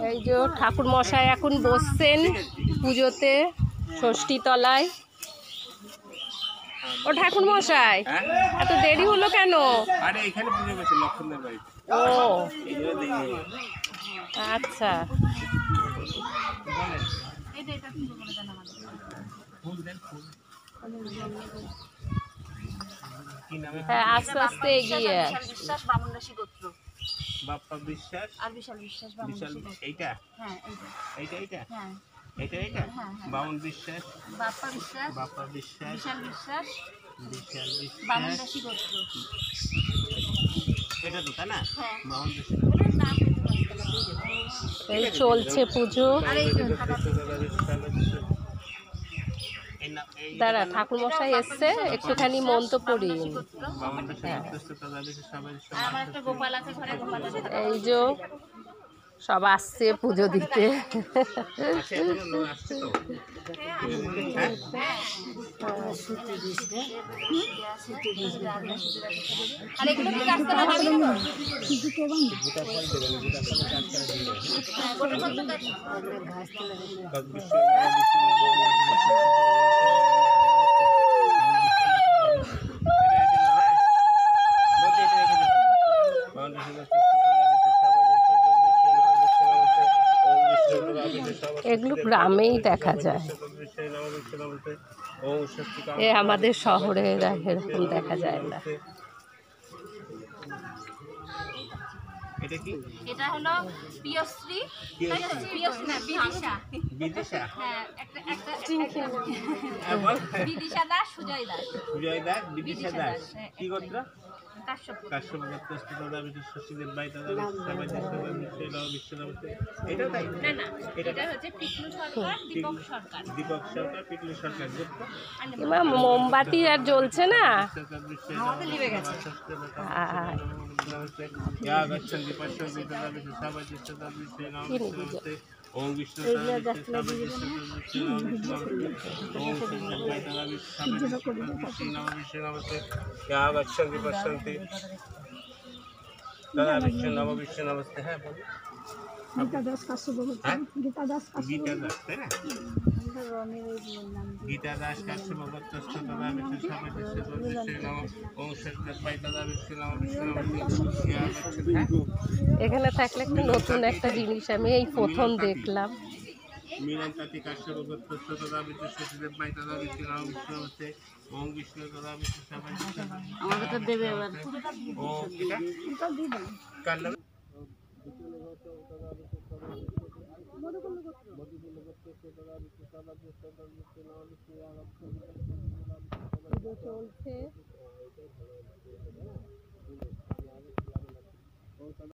এই যে ঠাকুর মশাই এখন বসছেন পুজোতে ষষ্ঠী তলায়। ও ঠাকুর মশাই, এত দেরি হলো কেন? ও আচ্ছা, হ্যাঁ আস্তে আস্তে এগিয়ে। বিশ্বাস বামুনরাশি গোত্র। বাপ্পা বিশ্বাস আর বিশাল বিশ্বাস বামুনরাশি গোত্র। এইটা হ্যাঁ এইটা। এইটা হ্যাঁ এইটা হ্যাঁ। বামুন বিশ্বাস বাপ্পা বিশ্বাস বিশাল বিশ্বাস বামুনরাশি গোত্র। এটা তো তাই না? হ্যাঁ। বামুন বিশ্বাস এই চলছে পুজো। দাঁড়া, ঠাকুর মশাই এসছে, একটুখানি মন্ত্র পড়ি। এই যে সব আসছে পুজো দিতে। এগুলো গ্রামেই দেখা যায়, এ আমাদের শহরে এরকম দেখা যায় না। এটা হলো পিয়শ্রী, বিদিশা। হ্যাঁ, বিদিশা দাস, সুজয় দাস। বিদিশা দাস কি গোত্র? কাশ্যপ গোত্র। দাদা ষষ্ঠীদেব ভাই দাদা এটাও তাই? না, এটা হচ্ছে পিকলু সরকার, দীপক সরকার, পিকলু সরকার গোত্র। মোমবাতি আর জ্বলছে না। আমাদের লিবে গেছে। ওম বিষ্ণু গচ্ছন্তি পশ্যন্তি দাদা বিষ্ণু নব বিষ্ণু নমস্তে। হ্যাঁ বলুন। গীতা দাস তাই না? গীতা দাস কাশ্যপ গোত্র দাদা বিষ্ণু সবাই ওম সরকার ভাই দাদা বিষ্ণু নব বিষ্ণু নমস্তে। এখানে থাকলে একটা নতুন একটা জিনিস আমি এই প্রথম দেখলাম। মিলন কাতি কাশ্যপ গোত্র দাদা বিষ্ণু ষষ্ঠীদেব ভাই দাদা বিষ্ণু নব বিষ্ণু নমস্তে। ওম বিষ্ণু দাদা বিষ্ণু সবাই আমাকে তো দেবে এবার। ও এটা কাল্লা চলছে।